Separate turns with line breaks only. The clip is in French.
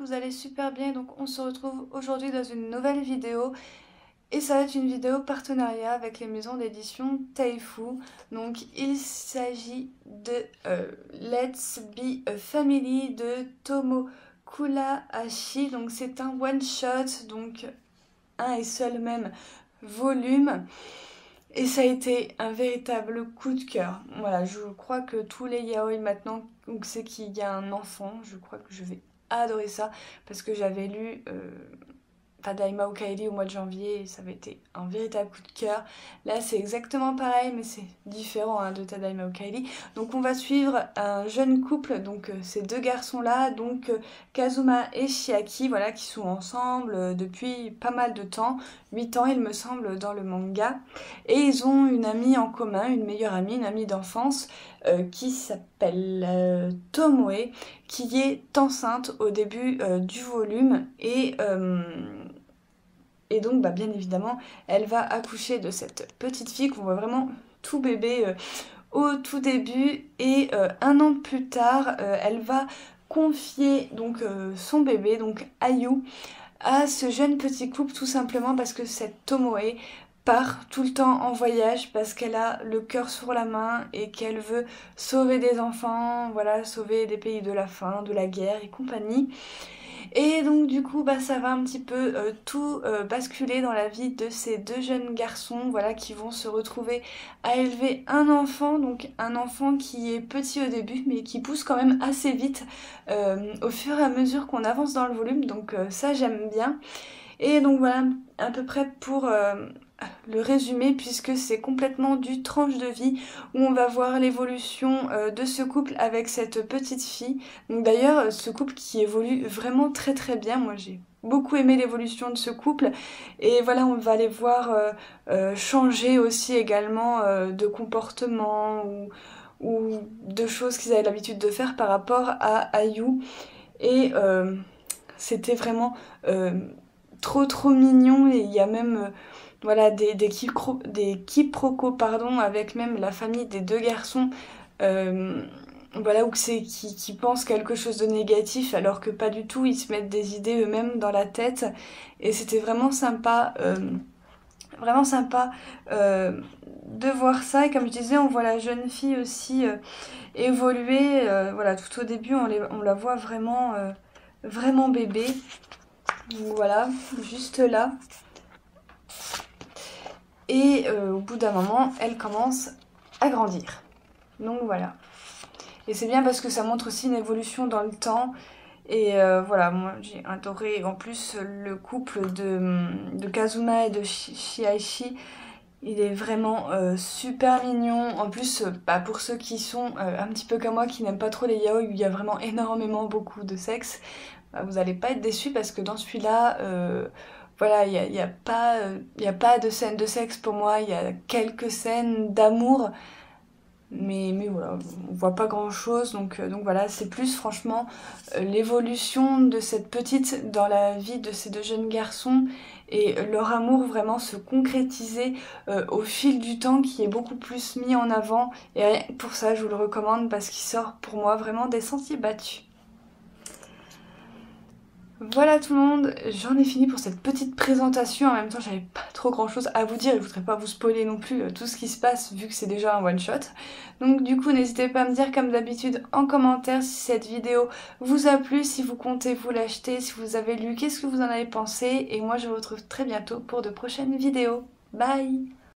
que vous allez super bien. Donc on se retrouve aujourd'hui dans une nouvelle vidéo. Et ça va être une vidéo partenariat avec les maisons d'édition Taifu. Donc il s'agit de Let's Be a Family de Tomo Kurahashi. Donc c'est un one shot, donc un et seul même volume. Et ça a été un véritable coup de cœur. Voilà, je crois que tous les yaoi maintenant, où c'est qu'il y a un enfant, je crois que je vais adorer ça. Parce que j'avais lu Tadaima Okaeri au mois de janvier et ça avait été un véritable coup de cœur. Là c'est exactement pareil mais c'est différent de Tadaima Okaeri. Donc on va suivre un jeune couple, donc ces deux garçons là, donc Kazuma et Chiaki, voilà, qui sont ensemble depuis pas mal de temps, 8 ans il me semble dans le manga. Et ils ont une amie en commun, une meilleure amie, une amie d'enfance qui s'appelle Tomoe, qui est enceinte au début du volume et donc bien évidemment elle va accoucher de cette petite fille qu'on voit vraiment tout bébé au tout début et un an plus tard elle va confier donc son bébé, donc Ayu, à ce jeune petit couple tout simplement parce que cette Tomoe part tout le temps en voyage parce qu'elle a le cœur sur la main et qu'elle veut sauver des enfants, voilà, sauver des pays de la faim, de la guerre et compagnie. Et donc du coup ça va un petit peu tout basculer dans la vie de ces deux jeunes garçons, voilà, qui vont se retrouver à élever un enfant, donc un enfant qui est petit au début mais qui pousse quand même assez vite au fur et à mesure qu'on avance dans le volume, donc ça j'aime bien. Et donc voilà à peu près pour le résumé, puisque c'est complètement du tranche de vie où on va voir l'évolution de ce couple avec cette petite fille. Donc d'ailleurs ce couple qui évolue vraiment très très bien, moi j'ai beaucoup aimé l'évolution de ce couple et voilà on va les voir changer aussi également de comportement ou de choses qu'ils avaient l'habitude de faire par rapport à Ayu et c'était vraiment trop mignon et il y a même voilà des quiproquos pardon, avec même la famille des deux garçons voilà, où c'est qui pensent quelque chose de négatif alors que pas du tout, ils se mettent des idées eux-mêmes dans la tête et c'était vraiment sympa de voir ça. Et comme je disais on voit la jeune fille aussi évoluer, voilà, tout au début on la voit vraiment vraiment bébé. Donc voilà, juste là. Et au bout d'un moment, elle commence à grandir. Donc voilà. Et c'est bien parce que ça montre aussi une évolution dans le temps. Et voilà, moi j'ai adoré en plus le couple de Kazuma et de Shiaishi. Il est vraiment super mignon. En plus, pour ceux qui sont un petit peu comme moi, qui n'aiment pas trop les yaoi, où il y a vraiment énormément beaucoup de sexe, vous n'allez pas être déçus parce que dans celui-là, voilà, il y a pas de scène de sexe pour moi, il y a quelques scènes d'amour, mais voilà, on voit pas grand-chose, donc voilà, c'est plus franchement l'évolution de cette petite dans la vie de ces deux jeunes garçons et leur amour vraiment se concrétiser au fil du temps, qui est beaucoup plus mis en avant, et rien que pour ça je vous le recommande parce qu'il sort pour moi vraiment des sentiers battus. Voilà tout le monde, j'en ai fini pour cette petite présentation. En même temps j'avais pas trop grand chose à vous dire et je voudrais pas vous spoiler non plus tout ce qui se passe vu que c'est déjà un one shot. Donc du coup n'hésitez pas à me dire comme d'habitude en commentaire si cette vidéo vous a plu, si vous comptez vous l'acheter, si vous avez lu, qu'est-ce que vous en avez pensé. Et moi je vous retrouve très bientôt pour de prochaines vidéos. Bye!